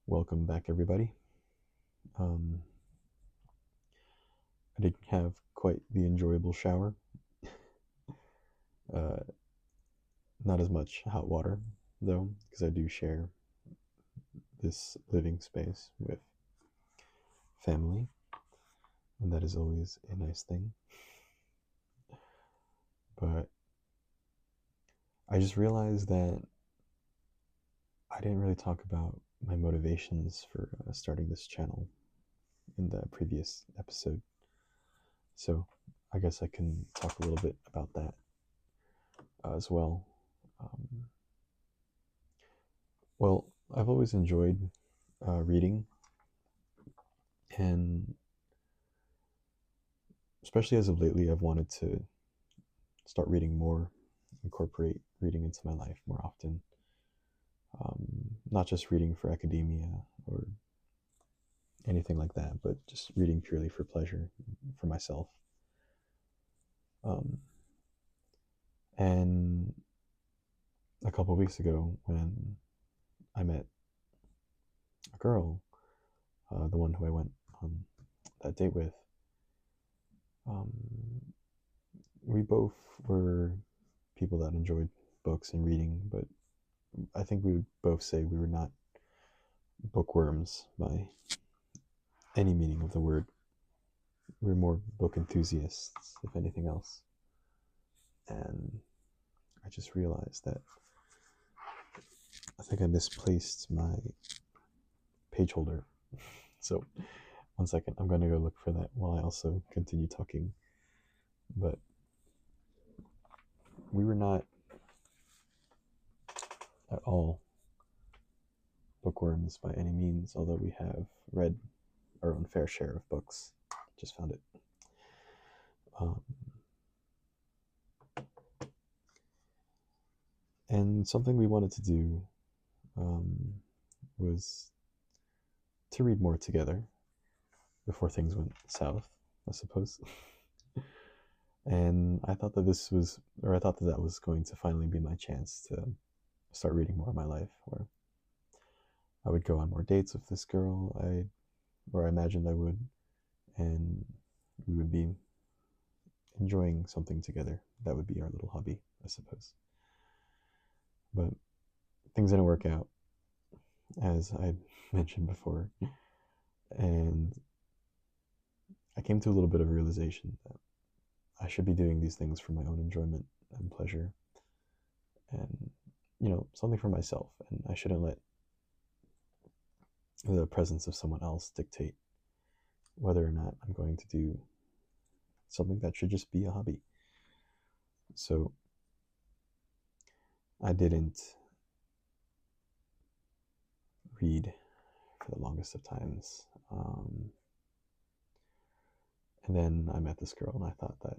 Welcome back, everybody. Um, I did have quite the enjoyable shower. Uh, Not as much hot water, though, because I do share this living space with family, and that is always a nice thing. But I just realized that I didn't really talk about my motivations for starting this channel in the previous episode. So I guess I can talk a little bit about that as well. Um, well, I've always enjoyed reading, and especially as of lately, I've wanted to start reading more, incorporate reading into my life more often. Not just reading for academia or anything like that, but just reading purely for pleasure for myself. Um, and a couple of weeks ago, when I met a girl, the one who I went on that date with, um, we both were people that enjoyed books and reading, but I think we would both say we were not bookworms by any meaning of the word. We were more book enthusiasts, if anything else. And I just realized that I think I misplaced my page holder. So, one second, I'm going to go look for that while I also continue talking. But we were not at all bookworms by any means, although we have read our own fair share of books. Just found it. Um, and something we wanted to do um, was to read more together before things went south, I suppose. And I thought that that was going to finally be my chance to start reading more of my life, where I would go on more dates with this girl, or I imagined I would, and we would be enjoying something together. That would be our little hobby, I suppose. But things didn't work out, as I mentioned before, and I came to a little bit of a realization that I should be doing these things for my own enjoyment and pleasure, and something for myself, and I shouldn't let the presence of someone else dictate whether or not I'm going to do something that should just be a hobby. So I didn't read for the longest of times. And then I met this girl, and I thought that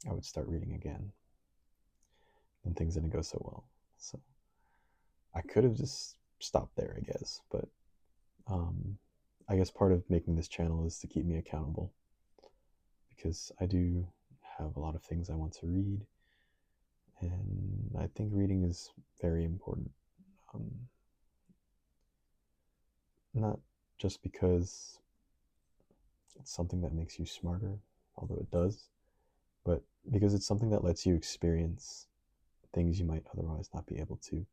I would start reading again. And things didn't go so well. So I could have just stopped there, I guess. But I guess part of making this channel is to keep me accountable, because I do have a lot of things I want to read, and I think reading is very important. Um, Not just because it's something that makes you smarter, although it does, but because it's something that lets you experience things you might otherwise not be able to.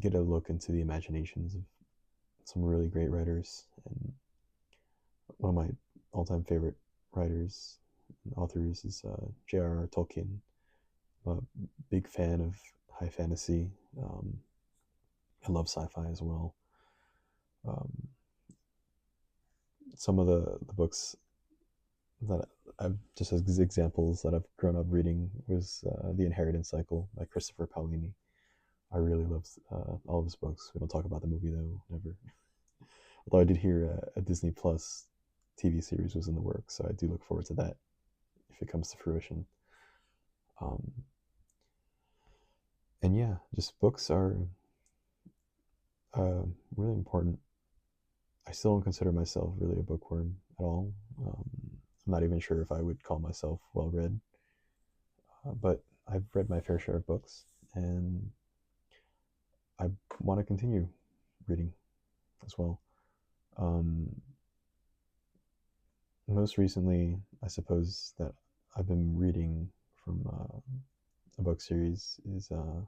Get a look into the imaginations of some really great writers, and one of my all-time favorite writers and authors is J.R.R. Tolkien. I'm a big fan of high fantasy. I love sci-fi as well. Um, some of the books that I've just as examples that I've grown up reading was The Inheritance Cycle by Christopher Paolini. I really love all of his books. We don't talk about the movie though, never. Although I did hear a Disney Plus TV series was in the works, so I do look forward to that if it comes to fruition. Um, and yeah, just books are really important. I still don't consider myself really a bookworm at all. I'm not even sure if I would call myself well read, but I've read my fair share of books, and I want to continue reading as well. Most recently, I suppose that I've been reading from a book series is The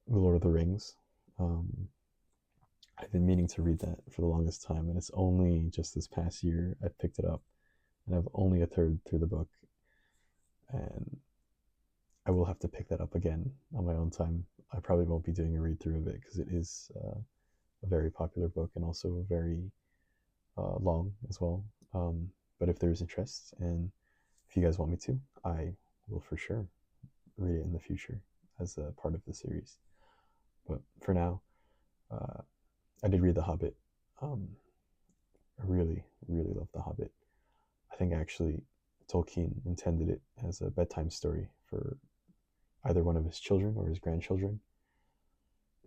Lord of the Rings. I've been meaning to read that for the longest time, and it's only just this past year I picked it up, and I've only a third through the book, and I will have to pick that up again on my own time. I probably won't be doing a read through of it because it is a very popular book and also very long as well. But if there's interest and if you guys want me to, I will for sure read it in the future as a part of the series. But for now, I did read The Hobbit. I really, really love The Hobbit. I think actually Tolkien intended it as a bedtime story for either one of his children or his grandchildren.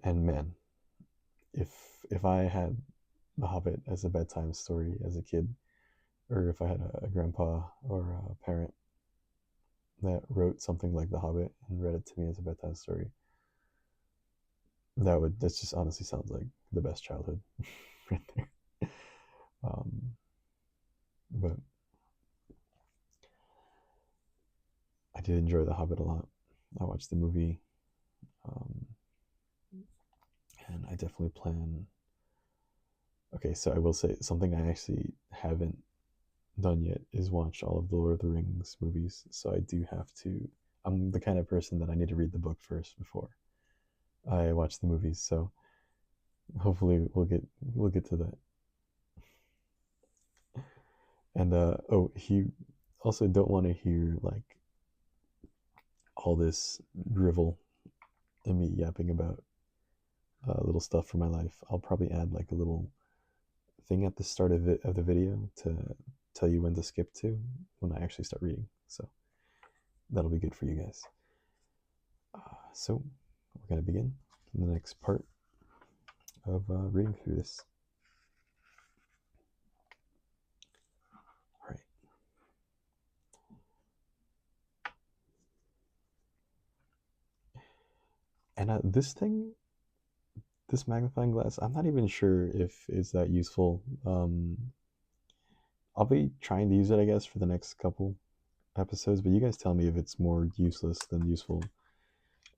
And man, if I had The Hobbit as a bedtime story as a kid, or if I had a grandpa or a parent that wrote something like The Hobbit and read it to me as a bedtime story, that just honestly sounds like the best childhood right there. But I did enjoy The Hobbit a lot. I watched the movie, and I definitely plan. Okay, so I will say something I actually haven't done yet is watch all of the Lord of the Rings movies. So I do have to. I'm the kind of person that I need to read the book first before I watch the movies. So hopefully we'll get to that. And oh, he also don't want to hear like all this drivel and me yapping about little stuff for my life. I'll probably add like a little thing at the start of the video to tell you when to skip to when I actually start reading. So that'll be good for you guys. So we're gonna begin in the next part of reading through this. All right. And this magnifying glass, I'm not even sure if it's that useful. I'll be trying to use it, I guess, for the next couple episodes, but you guys tell me if it's more useless than useful.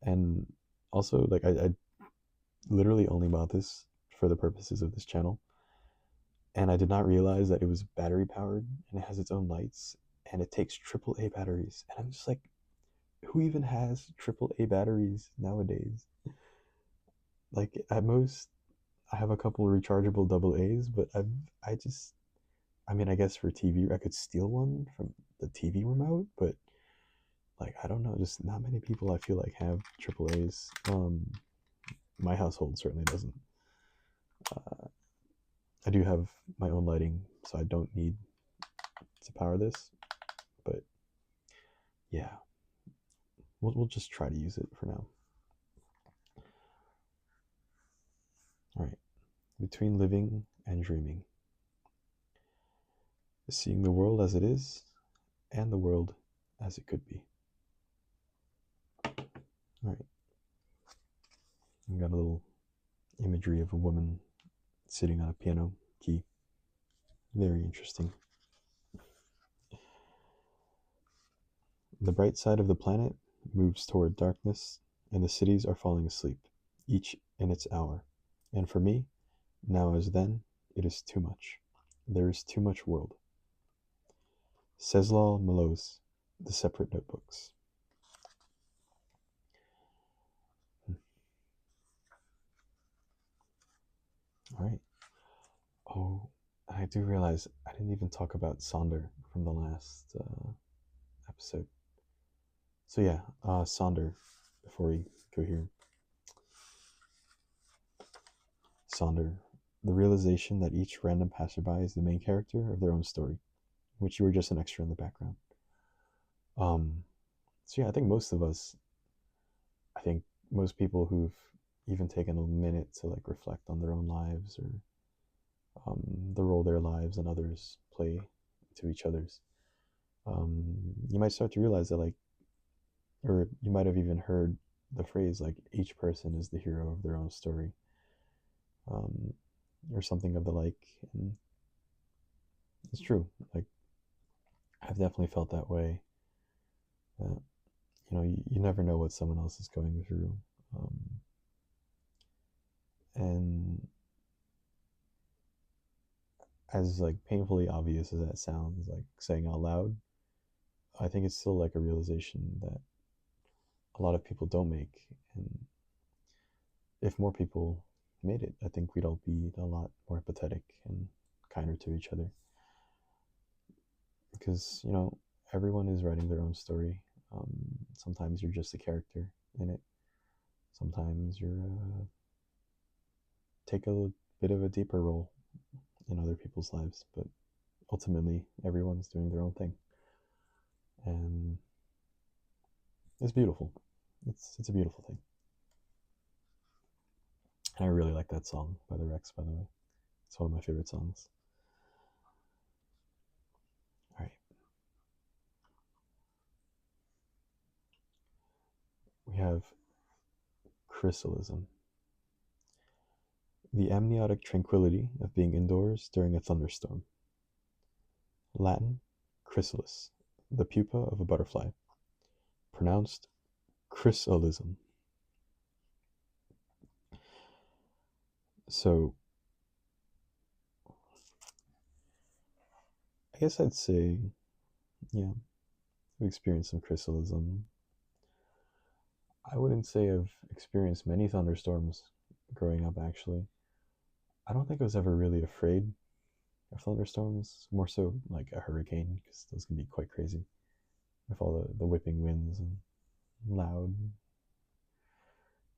And also, like, I literally only bought this for the purposes of this channel, and I did not realize that it was battery powered and it has its own lights and it takes AAA batteries. And I'm just like, who even has AAA batteries nowadays? Like, at most, I have a couple rechargeable double A's, but I mean, I guess for TV, I could steal one from the TV remote, but like, I don't know, just not many people I feel like have triple A's. My household certainly doesn't. I do have my own lighting, so I don't need to power this, but yeah, we'll just try to use it for now. All right, between living and dreaming, seeing the world as it is and the world as it could be. All right, we got a little imagery of a woman sitting on a piano key. Very interesting. The bright side of the planet moves toward darkness, and the cities are falling asleep, each in its hour. And for me, now as then, it is too much. There is too much world. Czeslaw Milosz, The Separate Notebooks. All right. Oh, I do realize I didn't even talk about Sonder from the last episode. So yeah, Sonder, before we go here. Sonder, the realization that each random passerby is the main character of their own story, which you were just an extra in the background. So yeah, I think most people who've even taken a minute to like reflect on their own lives or the role their lives and others play to each other's, you might start to realize that like, or you might have even heard the phrase like each person is the hero of their own story. um, or something of the like. And it's true. Like, I've definitely felt that way. That you never know what someone else is going through, um, and as like painfully obvious as that sounds, like saying out loud, I think it's still like a realization that a lot of people don't make. And if more people made it, I think we'd all be a lot more empathetic and kinder to each other. Because, everyone is writing their own story. Sometimes you're just a character in it. Sometimes you're take a bit of a deeper role in other people's lives, but ultimately everyone's doing their own thing, and it's beautiful. It's a beautiful thing, and I really like that song by the Rex. By the way, it's one of my favorite songs. All right, we have chrysalism, the amniotic tranquility of being indoors during a thunderstorm. Latin, chrysalis, the pupa of a butterfly. Pronounced chrysalism. So, I guess I'd say, yeah, I've experienced some chrysalism. I wouldn't say I've experienced many thunderstorms growing up, actually. I don't think I was ever really afraid of thunderstorms, more so like a hurricane, because those can be quite crazy with all the whipping winds and loud.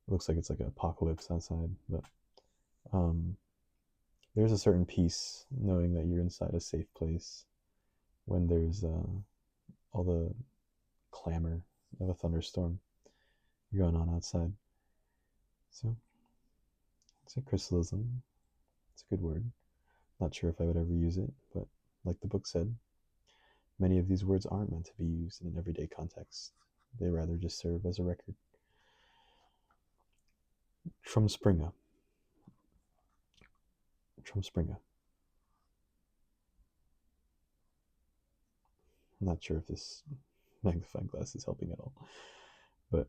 It looks like it's like an apocalypse outside, but um, there's a certain peace knowing that you're inside a safe place when there's all the clamor of a thunderstorm going on outside. So it's a chrysalism. It's a good word. Not sure if I would ever use it, but like the book said, many of these words aren't meant to be used in an everyday context. They rather just serve as a record. Trumspringa. Trumspringa. I'm not sure if this magnifying glass is helping at all. But,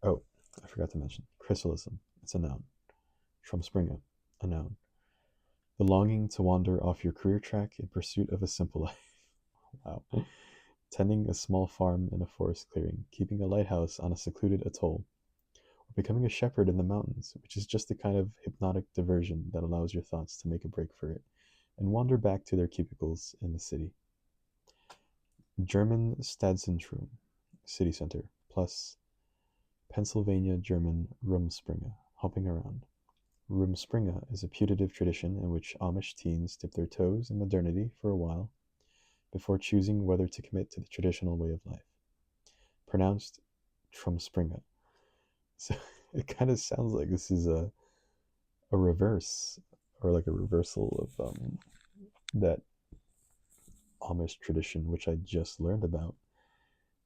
oh, I forgot to mention. Chrysalism. It's a noun. Trumspringa. A noun. The longing to wander off your career track in pursuit of a simple life. Wow. Tending a small farm in a forest clearing, keeping a lighthouse on a secluded atoll, or becoming a shepherd in the mountains, which is just the kind of hypnotic diversion that allows your thoughts to make a break for it and wander back to their cubicles in the city. German Stadtzentrum, city center, plus Pennsylvania German Rumspringa, hopping around. Rumspringa is a putative tradition in which Amish teens dip their toes in modernity for a while before choosing whether to commit to the traditional way of life. Pronounced Trumspringa. So it kind of sounds like this is a reverse or like a reversal of that Amish tradition, which I just learned about.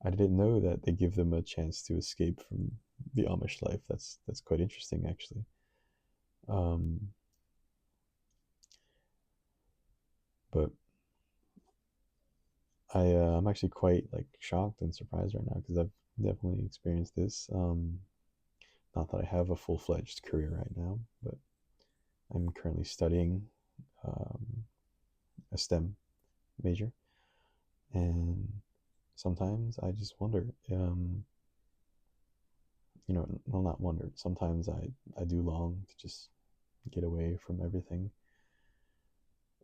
I didn't know that they give them a chance to escape from the Amish life. That's quite interesting, actually. Um, but I'm actually quite like shocked and surprised right now because I've definitely experienced this. Not that I have a full fledged career right now, but I'm currently studying um, a STEM major, and sometimes I just wonder, well, not wonder. Sometimes I do long to just get away from everything.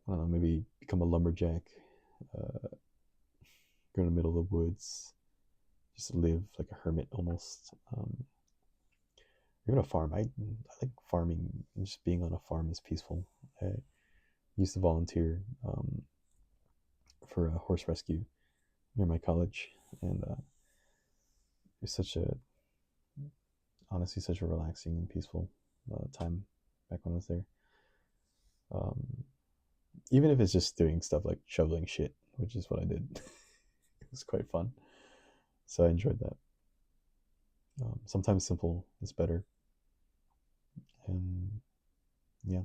I don't know, maybe become a lumberjack, uh, go in the middle of the woods, just live like a hermit almost. Even a farm. I like farming, and just being on a farm is peaceful. I used to volunteer for a horse rescue near my college, and it's honestly, such a relaxing and peaceful time back when I was there. Um, Even if it's just doing stuff like shoveling shit, which is what I did, it was quite fun. So I enjoyed that. Sometimes simple is better, and Yeah.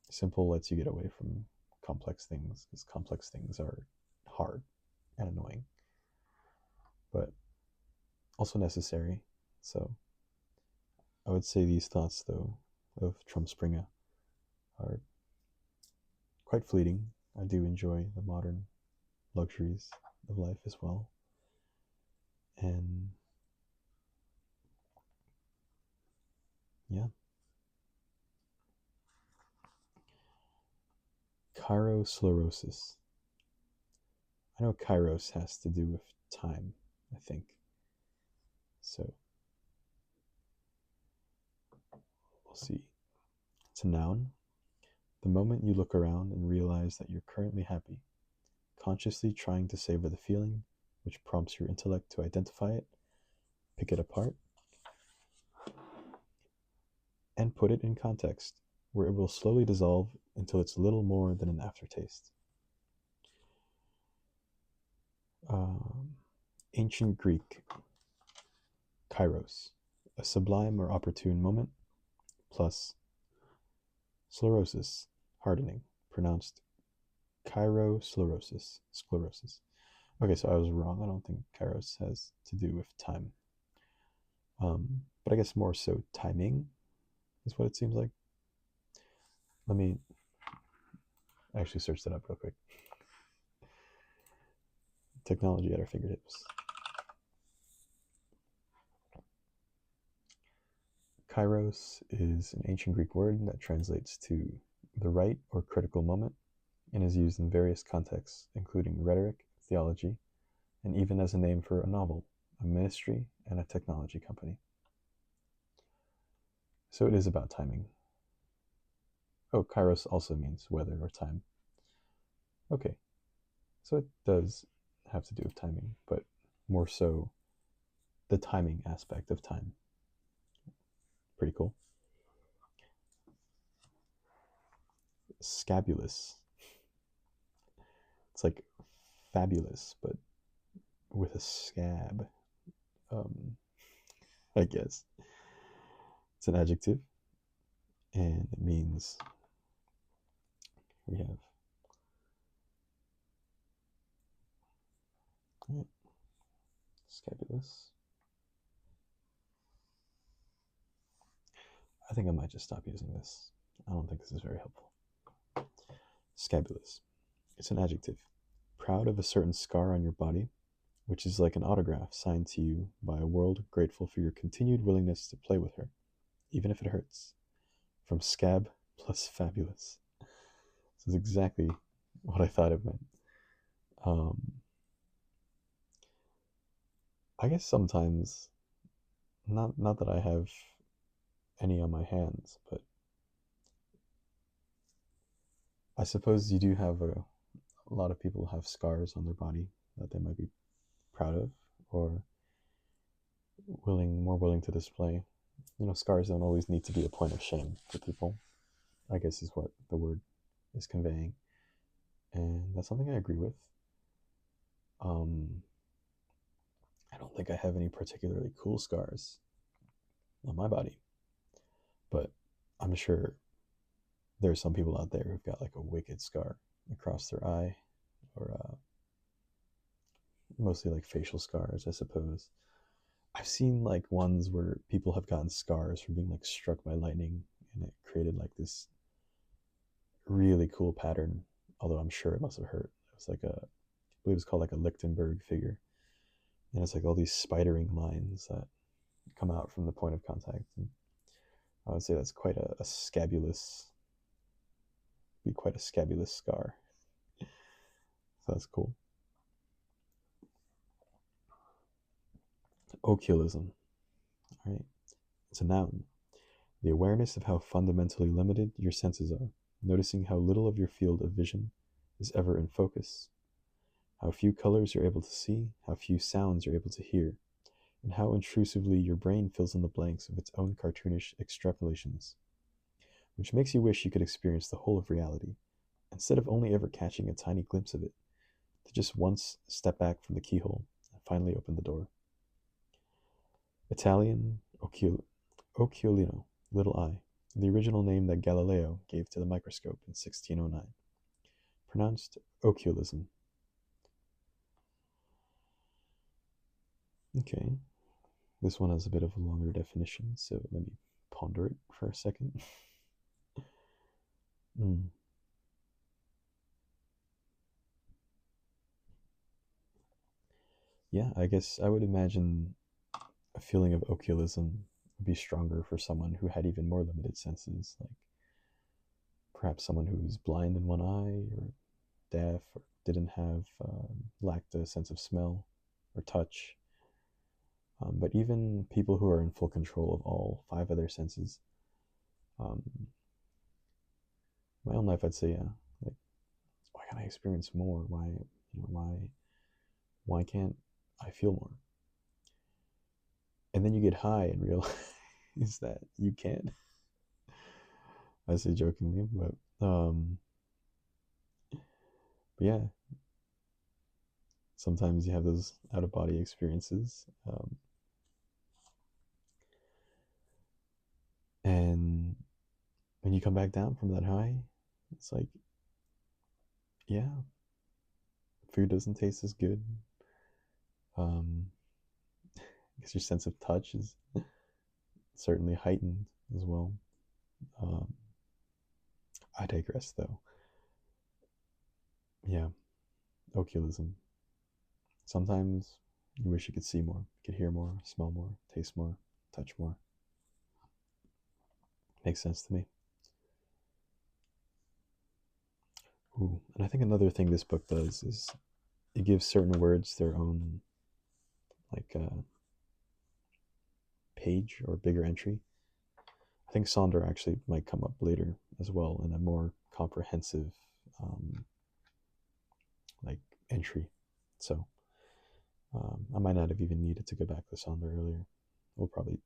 Simple lets you get away from complex things because complex things are hard and annoying, but also necessary. So I would say these thoughts, though, of Trump Springer are quite fleeting. I do enjoy the modern luxuries of life as well. And yeah, Kairosclerosis. I know Kairos has to do with time, I think. So we'll see. It's a noun. The moment you look around and realize that you're currently happy, consciously trying to savor the feeling, which prompts your intellect to identify it, pick it apart, and put it in context, where it will slowly dissolve until it's little more than an aftertaste. Um, Ancient Greek, kairos, a sublime or opportune moment, plus sclerosis, hardening, pronounced sclerosis. Okay, so I was wrong. I don't think kairos has to do with time. But I guess more so timing is what it seems like. Let me actually search that up real quick. Technology at our fingertips. Kairos is an ancient Greek word that translates to the right or critical moment and is used in various contexts, including rhetoric, theology, and even as a name for a novel, a ministry, and a technology company. So it is about timing. Oh, kairos also means weather or time. Okay, so it does have to do with timing, but more so the timing aspect of time. Pretty cool. Scabulous. It's like fabulous, but with a scab. Um, I guess it's an adjective, and it means we have right, scabulous. I think I might just stop using this. I don't think this is very helpful. Scabulous. It's an adjective. Proud of a certain scar on your body, which is like an autograph signed to you by a world grateful for your continued willingness to play with her, even if it hurts. From scab plus fabulous. This is exactly what I thought it meant. I guess sometimes, not that I have any on my hands, but I suppose you do have a lot of people have scars on their body that they might be proud of or more willing to display. You know, scars don't always need to be a point of shame for people, I guess is what the word is conveying. And that's something I agree with. I don't think I have any particularly cool scars on my body, but I'm sure there's some people out there who've got like a wicked scar across their eye or mostly like facial scars, I suppose. I've seen like ones where people have gotten scars from being like struck by lightning and it created like this really cool pattern, although I'm sure it must have hurt. It was like I believe it's called like a Lichtenberg figure. And it's like all these spidering lines that come out from the point of contact. And I would say that's quite a scabulous, be quite a scabulous scar. So that's cool. Oculism. All right. It's a noun. The awareness of how fundamentally limited your senses are, noticing how little of your field of vision is ever in focus, how few colors you're able to see, how few sounds you're able to hear, and how intrusively your brain fills in the blanks of its own cartoonish extrapolations, which makes you wish you could experience the whole of reality, instead of only ever catching a tiny glimpse of it, to just once step back from the keyhole and finally open the door. Italian, occhiolino, little I, the original name that Galileo gave to the microscope in 1609, pronounced oculism. Okay, this one has a bit of a longer definition, so let me ponder it for a second. Mm. Yeah, I guess I would imagine a feeling of oculism would be stronger for someone who had even more limited senses, like perhaps someone who's blind in one eye or deaf or didn't have lacked a sense of smell or touch. But even people who are in full control of all five of their senses, um, my own life, I'd say, yeah, like why can't I experience more? Why can't I feel more? And then you get high and realize that you can't. I say jokingly, but yeah, sometimes you have those out of body experiences, and when you come back down from that high, it's like, yeah, food doesn't taste as good. Um, I guess your sense of touch is certainly heightened as well. Um, I digress, though. Yeah, oculism. Sometimes you wish you could see more, could hear more, smell more, taste more, touch more. Makes sense to me. Ooh, and I think another thing this book does is it gives certain words their own like page or bigger entry. I think Sonder actually might come up later as well in a more comprehensive um, like entry. So I might not have even needed to go back to Sonder earlier. We'll probably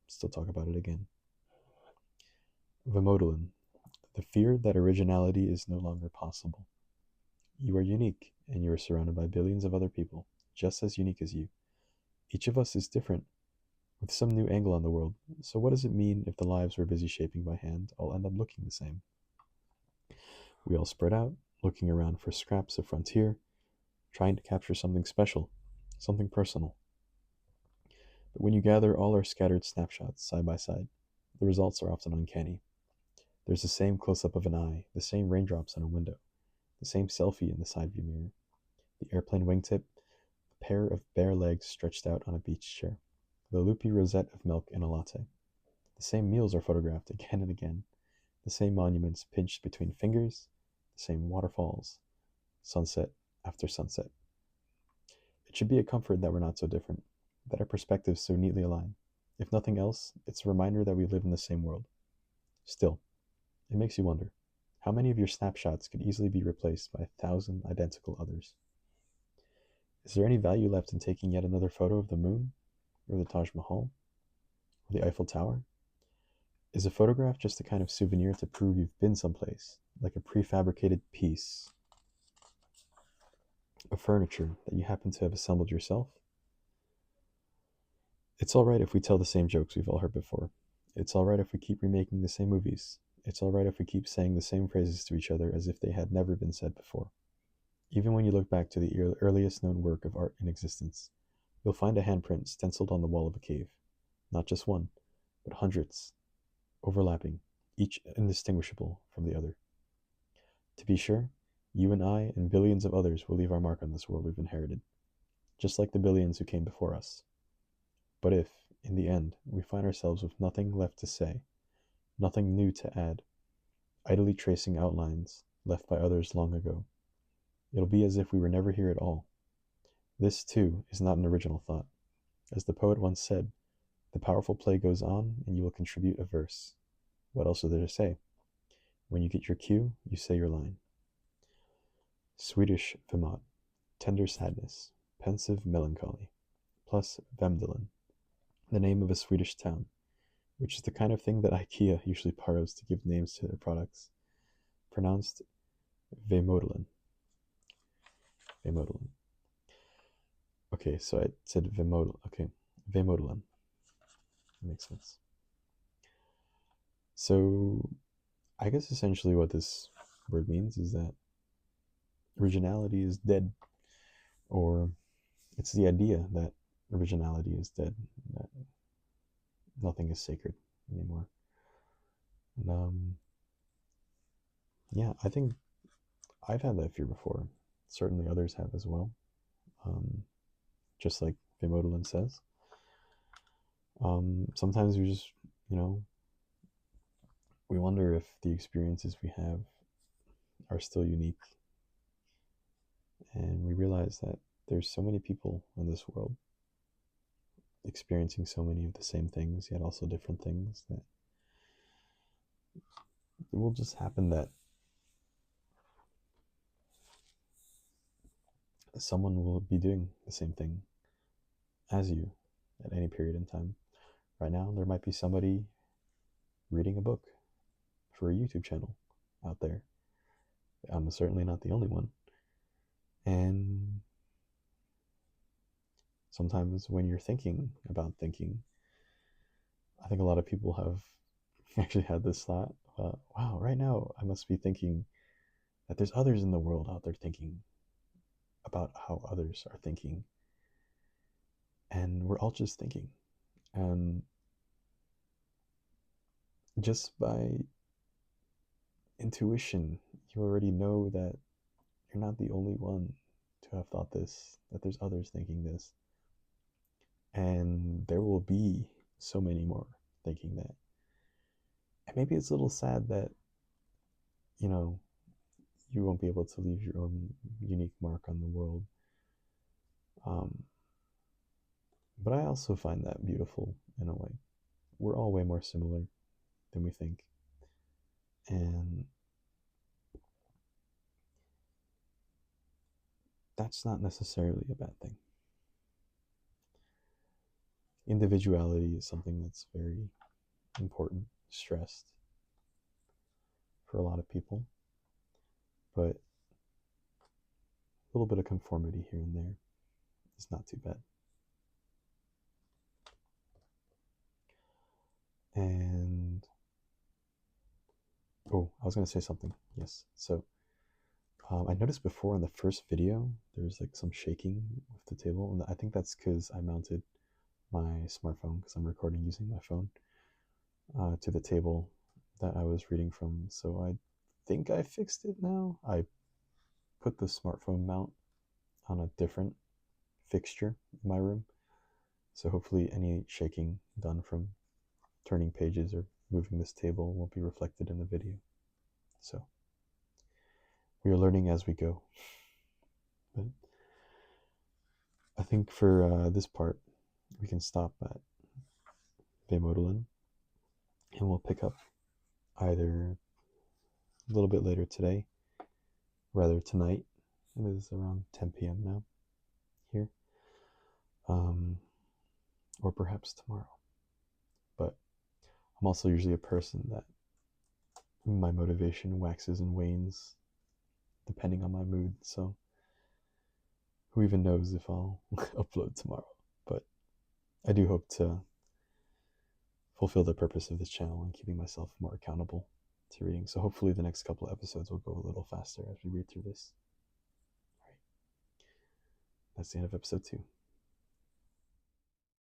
still talk about it again. Vimodolin, the fear that originality is no longer possible. You are unique, and you are surrounded by billions of other people, just as unique as you. Each of us is different, with some new angle on the world. So, what does it mean if the lives we're busy shaping by hand all end up looking the same? We all spread out, looking around for scraps of frontier, trying to capture something special, something personal. But when you gather all our scattered snapshots side by side, the results are often uncanny. There's the same close up of an eye, the same raindrops on a window, the same selfie in the side view mirror, the airplane wingtip, a pair of bare legs stretched out on a beach chair, the loopy rosette of milk in a latte. The same meals are photographed again and again, the same monuments pinched between fingers, the same waterfalls, sunset after sunset. It should be a comfort that we're not so different, that our perspectives so neatly align. If nothing else, it's a reminder that we live in the same world. Still, it makes you wonder, how many of your snapshots could easily be replaced by 1,000 identical others? Is there any value left in taking yet another photo of the moon, or the Taj Mahal, or the Eiffel Tower? Is a photograph just a kind of souvenir to prove you've been someplace, like a prefabricated piece of furniture that you happen to have assembled yourself? It's alright if we tell the same jokes we've all heard before. It's alright if we keep remaking the same movies. It's alright if we keep saying the same phrases to each other as if they had never been said before. Even when you look back to the earliest known work of art in existence, you'll find a handprint stenciled on the wall of a cave. Not just one, but hundreds, overlapping, each indistinguishable from the other. To be sure, you and I and billions of others will leave our mark on this world we've inherited, just like the billions who came before us. But if, in the end, we find ourselves with nothing left to say, nothing new to add, idly tracing outlines left by others long ago, it'll be as if we were never here at all. This, too, is not an original thought. As the poet once said, the powerful play goes on, and you will contribute a verse. What else is there to say? When you get your cue, you say your line. Swedish Vemod, tender sadness, pensive melancholy, plus Vemdalen, the name of a Swedish town, which is the kind of thing that IKEA usually borrows to give names to their products, pronounced Vemodalen. Vemodalen. Okay, so I said Vemodalen. Okay, Vemodalen. Makes sense. So I guess essentially what this word means is that originality is dead, or it's the idea that originality is dead, that nothing is sacred anymore. And yeah, I think I've had that fear before. Certainly others have as well. Um, just like Vimodalin says. Sometimes we just, you know, we wonder if the experiences we have are still unique. And we realize that there's so many people in this world experiencing so many of the same things, yet also different things, that it will just happen that someone will be doing the same thing as you at any period in time. Right now, there might be somebody reading a book for a YouTube channel out there. I'm certainly not the only one. And sometimes when you're thinking about thinking, I think a lot of people have actually had this thought, wow, right now I must be thinking that there's others in the world out there thinking about how others are thinking. And we're all just thinking. And just by intuition, you already know that you're not the only one to have thought this, that there's others thinking this. And there will be so many more thinking that. And maybe it's a little sad that, you know, you won't be able to leave your own unique mark on the world. Um, but I also find that beautiful in a way. We're all way more similar than we think. And that's not necessarily a bad thing. Individuality is something that's very important, stressed for a lot of people, but a little bit of conformity here and there is not too bad. And oh, I was going to say something. Yes. So I noticed before in the first video, there was like some shaking with the table. And I think that's because I mounted my smartphone, because I'm recording using my phone, to the table that I was reading from. So I think I fixed it now. I put the smartphone mount on a different fixture in my room. So hopefully any shaking done from turning pages or moving this table won't be reflected in the video. So we are learning as we go. But I think for this part, we can stop at Vemodulin, and we'll pick up either a little bit later today, rather tonight. It is around 10 p.m. now here, or perhaps tomorrow. But I'm also usually a person that my motivation waxes and wanes depending on my mood. So who even knows if I'll upload tomorrow. But I do hope to fulfill the purpose of this channel and keeping myself more accountable to reading. So hopefully the next couple of episodes will go a little faster as we read through this. All right. That's the end of episode 2.